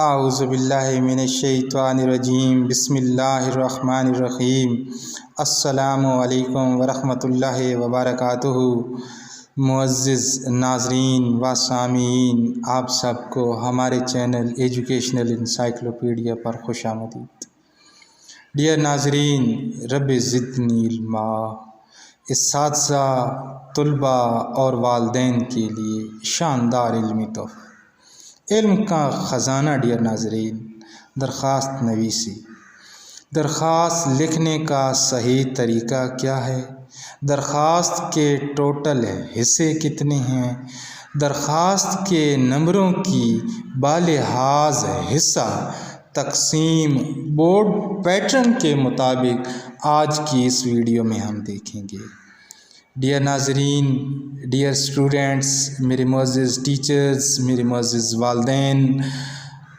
اعوذ باللہ من الشیطان الرجیم بسم اللہ الرحمن الرحیم السلام علیکم ورحمۃ اللہ وبرکاتہ۔ معزز ناظرین و سامعین، آپ سب کو ہمارے چینل ایجوکیشنل انسائیکلوپیڈیا پر خوش آمدید۔ ڈیئر ناظرین، رب زدنی علما، اساتذہ، طلباء اور والدین کے لیے شاندار علمی تحفہ، علم کا خزانہ۔ ڈیئر ناظرین، درخواست نویسی۔ درخواست لکھنے کا صحیح طریقہ کیا ہے؟ درخواست کے ٹوٹل حصے کتنے ہیں؟ درخواست کے نمبروں کی بالحاظ حصہ تقسیم بورڈ پیٹرن کے مطابق آج کی اس ویڈیو میں ہم دیکھیں گے۔ ڈیئر ناظرین، ڈیئر اسٹوڈنٹس، میرے معزز ٹیچرز، میرے معزز والدین،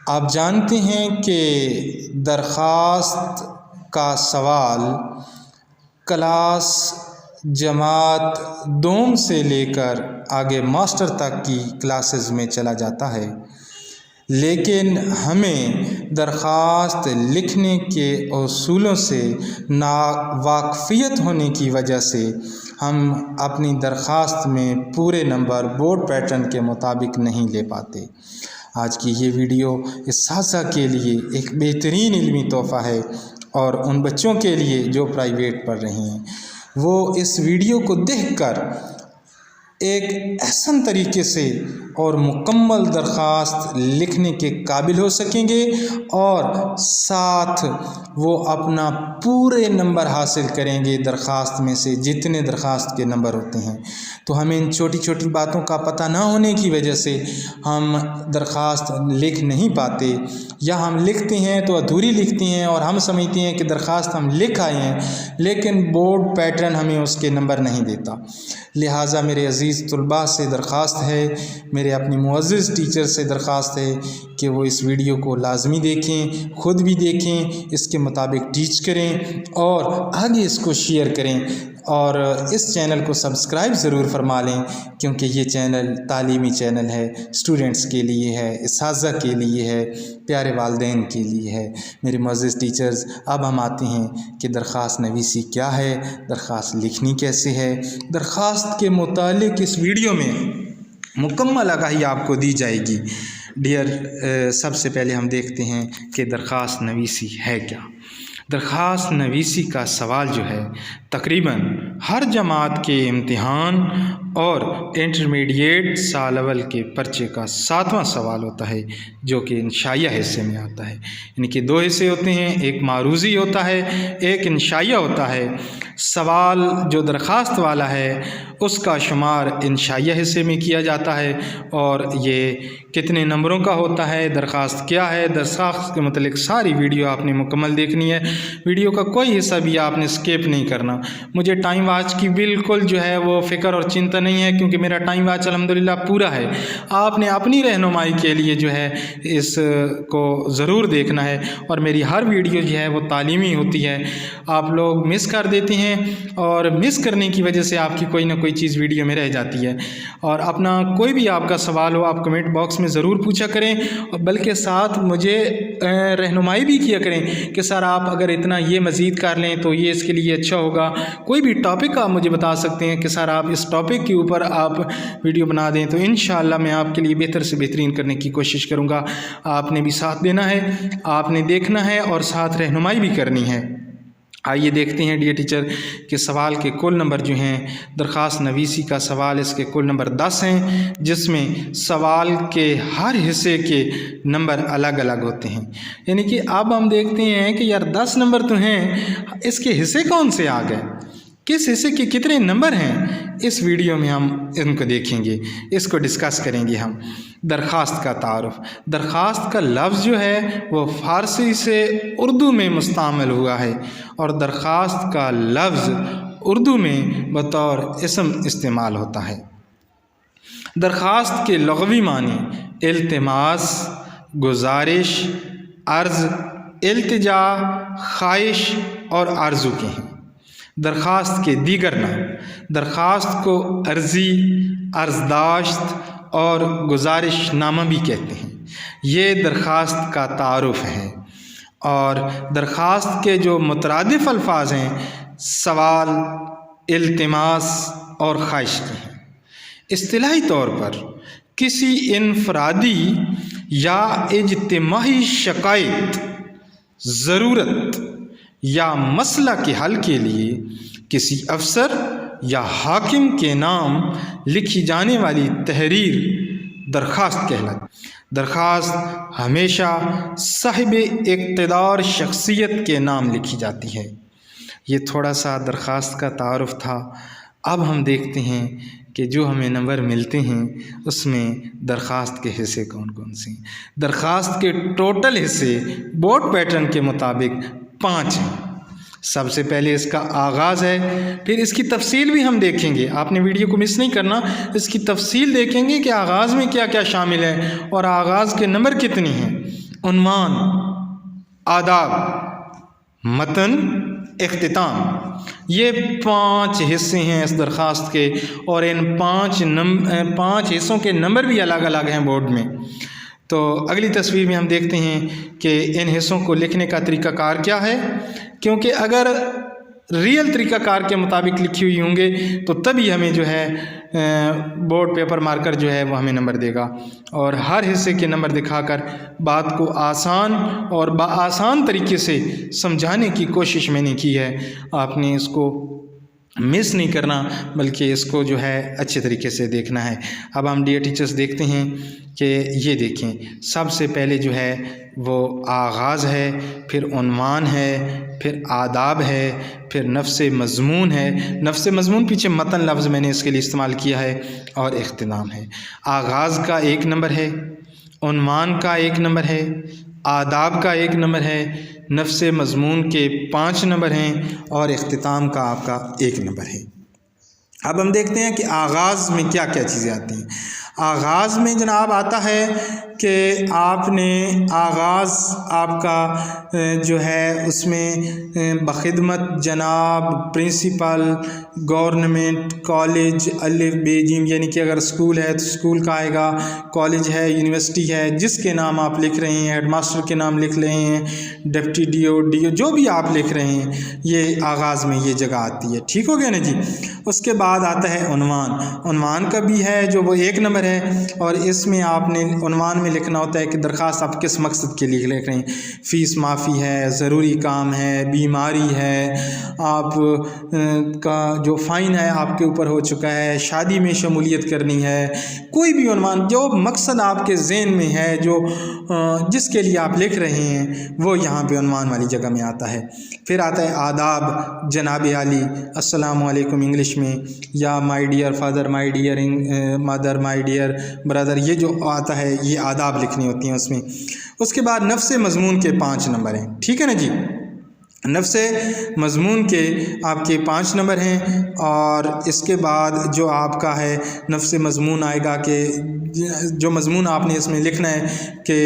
آپ جانتے ہیں کہ درخواست کا سوال کلاس جماعت دوم سے لے کر آگے ماسٹر تک کی کلاسز میں چلا جاتا ہے، لیکن ہمیں درخواست لکھنے کے اصولوں سے ناواقفیت ہونے کی وجہ سے ہم اپنی درخواست میں پورے نمبر بورڈ پیٹرن کے مطابق نہیں لے پاتے۔ آج کی یہ ویڈیو اساتذہ کے لیے ایک بہترین علمی تحفہ ہے، اور ان بچوں کے لیے جو پرائیویٹ پڑھ رہے ہیں وہ اس ویڈیو کو دیکھ کر ایک احسن طریقے سے اور مکمل درخواست لکھنے کے قابل ہو سکیں گے، اور ساتھ وہ اپنا پورے نمبر حاصل کریں گے درخواست میں سے جتنے درخواست کے نمبر ہوتے ہیں۔ تو ہمیں ان چھوٹی چھوٹی باتوں کا پتہ نہ ہونے کی وجہ سے ہم درخواست لکھ نہیں پاتے، یا ہم لکھتے ہیں تو ادھوری لکھتے ہیں اور ہم سمجھتے ہیں کہ درخواست ہم لکھ آئے ہیں، لیکن بورڈ پیٹرن ہمیں اس کے نمبر نہیں دیتا۔ لہٰذا میرے عزیز طلباء سے درخواست ہے، میرے اپنی معزز ٹیچر سے درخواست ہے کہ وہ اس ویڈیو کو لازمی دیکھیں، خود بھی دیکھیں، اس کے مطابق ٹیچ کریں اور آگے اس کو شیئر کریں، اور اس چینل کو سبسکرائب ضرور فرما لیں، کیونکہ یہ چینل تعلیمی چینل ہے، اسٹوڈنٹس کے لیے ہے، اساتذہ کے لیے ہے، پیارے والدین کے لیے ہے۔ میرے معزز ٹیچرز، اب ہم آتے ہیں کہ درخواست نویسی کیا ہے، درخواست لکھنی کیسے ہے۔ درخواست کے متعلق اس ویڈیو میں مکمل آگاہی آپ کو دی جائے گی۔ ڈیئر، سب سے پہلے ہم دیکھتے ہیں کہ درخواست نویسی ہے کیا۔ درخواست نویسی کا سوال جو ہے تقریباً ہر جماعت کے امتحان اور انٹرمیڈیٹ سال اول کے پرچے کا 7واں سوال ہوتا ہے، جو کہ انشائیہ حصے میں آتا ہے۔ یعنی کہ 2 حصے ہوتے ہیں، ایک معروضی ہوتا ہے، ایک انشائیہ ہوتا ہے۔ سوال جو درخواست والا ہے اس کا شمار انشائیہ حصے میں کیا جاتا ہے، اور یہ کتنے نمبروں کا ہوتا ہے، درخواست کیا ہے، درخواست کے متعلق ساری ویڈیو آپ نے مکمل دیکھنی ہے۔ ویڈیو کا کوئی حصہ بھی آپ نے اسکیپ نہیں کرنا۔ مجھے ٹائم واچ کی بالکل جو ہے وہ فکر اور چنتا نہیں ہے، کیونکہ میرا ٹائم واچ الحمدللہ پورا ہے۔ آپ نے اپنی رہنمائی کے لیے جو ہے اس کو ضرور دیکھنا ہے، اور میری ہر ویڈیو جو ہے وہ تعلیمی ہوتی ہے۔ آپ لوگ مس کر دیتے ہیں، اور مس کرنے کی وجہ سے آپ کی کوئی نہ کوئی چیز ویڈیو میں رہ جاتی ہے۔ اور اپنا کوئی بھی آپ کا سوال ہو آپ کمنٹ باکس میں ضرور پوچھا کریں، بلکہ ساتھ مجھے رہنمائی بھی کیا کریں کہ سر آپ اگر اتنا یہ مزید کر لیں تو یہ اس کے لیے اچھا ہوگا۔ کوئی بھی ٹاپک آپ مجھے بتا سکتے ہیں کہ سر آپ اس ٹاپک کے اوپر آپ ویڈیو بنا دیں، تو انشاءاللہ میں آپ کے لیے بہتر سے بہترین کرنے کی کوشش کروں گا۔ آپ نے بھی ساتھ دینا ہے، آپ نے دیکھنا ہے، اور ساتھ رہنمائی بھی کرنی ہے۔ آئیے دیکھتے ہیں ڈیئر ٹیچر کہ سوال کے کل نمبر جو ہیں، درخواست نویسی کا سوال اس کے کل نمبر 10 ہیں، جس میں سوال کے ہر حصے کے نمبر الگ الگ ہوتے ہیں۔ یعنی کہ اب ہم دیکھتے ہیں کہ یار 10 نمبر تو ہیں، اس کے حصے کون سے آ گئے، کس حصے کے کتنے نمبر ہیں، اس ویڈیو میں ہم ان کو دیکھیں گے، اس کو ڈسکس کریں گے ہم۔ درخواست کا تعارف۔ درخواست کا لفظ جو ہے وہ فارسی سے اردو میں مستعمل ہوا ہے، اور درخواست کا لفظ اردو میں بطور اسم استعمال ہوتا ہے۔ درخواست کے لغوی معنی التماس، گزارش، عرض، التجا، خواہش اور آرزو کے ہیں۔ درخواست کے دیگر نام درخواست کو عرضی، عرضداشت اور گزارش نامہ بھی کہتے ہیں۔ یہ درخواست کا تعارف ہے، اور درخواست کے جو مترادف الفاظ ہیں سوال، التماس اور خواہش کے ہیں۔ اصطلاحی طور پر کسی انفرادی یا اجتماعی شکایت، ضرورت یا مسئلہ کے حل کے لیے کسی افسر یا حاکم کے نام لکھی جانے والی تحریر درخواست کہلاتی۔ درخواست ہمیشہ صاحب اقتدار شخصیت کے نام لکھی جاتی ہے۔ یہ تھوڑا سا درخواست کا تعارف تھا۔ اب ہم دیکھتے ہیں کہ جو ہمیں نمبر ملتے ہیں اس میں درخواست کے حصے کون کون سے ہیں۔ درخواست کے ٹوٹل حصے بورڈ پیٹرن کے مطابق 5 ہیں۔ سب سے پہلے اس کا آغاز ہے، پھر اس کی تفصیل بھی ہم دیکھیں گے، آپ نے ویڈیو کو مس نہیں کرنا، اس کی تفصیل دیکھیں گے کہ آغاز میں کیا کیا شامل ہے اور آغاز کے نمبر کتنے ہیں۔ عنوان، آداب، متن، اختتام، یہ 5 حصے ہیں اس درخواست کے، اور ان 5 حصوں کے نمبر بھی الگ الگ ہیں بورڈ میں۔ تو اگلی تصویر میں ہم دیکھتے ہیں کہ ان حصوں کو لکھنے کا طریقہ کار کیا ہے، کیونکہ اگر ریئل طریقہ کار کے مطابق لکھی ہوئی ہوں گے تو تبھی ہمیں جو ہے بورڈ پیپر مارکر جو ہے وہ ہمیں نمبر دے گا، اور ہر حصے کے نمبر دکھا کر بات کو آسان اور بآسان طریقے سے سمجھانے کی کوشش میں نے کی ہے۔ آپ نے اس کو مس نہیں کرنا، بلکہ اس کو جو ہے اچھے طریقے سے دیکھنا ہے۔ اب ہم ڈیئر ٹیچرز دیکھتے ہیں کہ یہ دیکھیں، سب سے پہلے جو ہے وہ آغاز ہے، پھر عنوان ہے، پھر آداب ہے، پھر نفس مضمون ہے۔ نفس مضمون پیچھے متن لفظ میں نے اس کے لیے استعمال کیا ہے، اور اختتام ہے۔ آغاز کا 1 نمبر ہے، عنوان کا 1 نمبر ہے، آداب کا 1 نمبر ہے، نفس مضمون کے 5 نمبر ہیں، اور اختتام کا آپ کا 1 نمبر ہے۔ اب ہم دیکھتے ہیں کہ آغاز میں کیا کیا چیزیں آتی ہیں۔ آغاز میں جناب آتا ہے کہ آپ نے آغاز آپ کا جو ہے اس میں بخدمت جناب پرنسپل گورنمنٹ کالج الف بے جیم، یعنی کہ اگر اسکول ہے تو اسکول کا آئے گا، کالج ہے، یونیورسٹی ہے، جس کے نام آپ لکھ رہے ہیں، ہیڈ ماسٹر کے نام لکھ رہے ہیں، ڈپٹی ڈی او جو بھی آپ لکھ رہے ہیں، یہ آغاز میں یہ جگہ آتی ہے۔ ٹھیک ہو گیا نا جی۔ اس کے بعد آتا ہے عنوان۔ عنوان کا بھی ہے جو وہ 1 نمبر ہے، اور اس میں آپ نے عنوان میں لکھنا ہوتا ہے کہ درخواست آپ کس مقصد کے لیے لکھ رہے ہیں۔ فیس معافی ہے، ضروری کام ہے، بیماری ہے، آپ کا جو فائن ہے آپ کے اوپر ہو چکا ہے، شادی میں شمولیت کرنی ہے، کوئی بھی عنوان جو مقصد آپ کے ذہن میں ہے، جو جس کے لیے آپ لکھ رہے ہیں، وہ یہاں پہ عنوان والی جگہ میں آتا ہے۔ پھر آتا ہے آداب، جناب عالی، السلام علیکم انگلش میں، یا my dear father, my dear mother, my dear brother, یہ جو آتا ہے یہ آداب لکھنی ہوتی ہیں اس میں۔ اس کے بعد نفس مضمون کے 5 نمبر ہیں۔ ٹھیک ہے نا جی۔ نفس مضمون کے آپ کے 5 نمبر ہیں، اور اس کے بعد جو آپ کا ہے نفس مضمون آئے گا کہ جو مضمون آپ نے اس میں لکھنا ہے کہ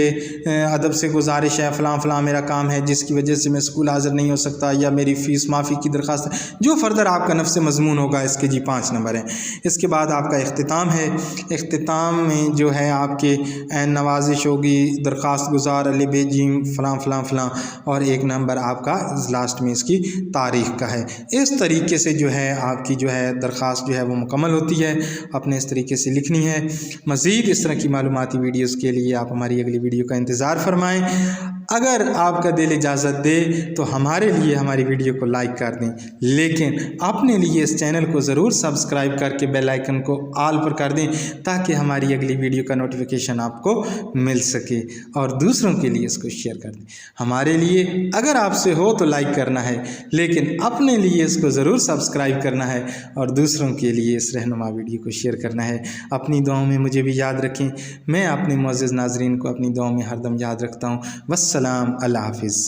ادب سے گزارش ہے، فلاں فلاں میرا کام ہے جس کی وجہ سے میں اسکول حاضر نہیں ہو سکتا، یا میری فیس معافی کی درخواست ہے، جو فردر آپ کا نفس مضمون ہوگا اس کے جی 5 نمبر ہیں۔ اس کے بعد آپ کا اختتام ہے۔ اختتام میں جو ہے آپ کے عین نوازش ہوگی، درخواست گزار علی بے جیم فلاں فلاں فلاں، اور 1 نمبر آپ کا لاسٹ میں اس کی تاریخ کا ہے۔ اس طریقے سے جو ہے آپ کی جو ہے درخواست جو ہے وہ مکمل ہوتی ہے۔ اپنے اس طریقے سے لکھنی ہے۔ مزید اس طرح کی معلوماتی ویڈیوز کے لیے آپ ہماری اگلی ویڈیو کا انتظار فرمائیں۔ اگر آپ کا دل اجازت دے تو ہمارے لیے ہماری ویڈیو کو لائک کر دیں، لیکن اپنے لیے اس چینل کو ضرور سبسکرائب کر کے بیل آئیکن کو آل پر کر دیں، تاکہ ہماری اگلی ویڈیو کا نوٹیفیکیشن آپ کو مل سکے، اور دوسروں کے لیے اس کو شیئر کر دیں۔ ہمارے لیے اگر آپ سے ہو تو لائک کرنا ہے، لیکن اپنے لیے اس کو ضرور سبسکرائب کرنا ہے، اور دوسروں کے لیے اس رہنما ویڈیو کو شیئر کرنا ہے۔ اپنی دعاؤں میں مجھے بھی یاد رکھیں۔ میں اپنے معزز ناظرین کو اپنی دعاؤں میں ہر دم یاد رکھتا ہوں۔ والسلام، اللہ حافظ۔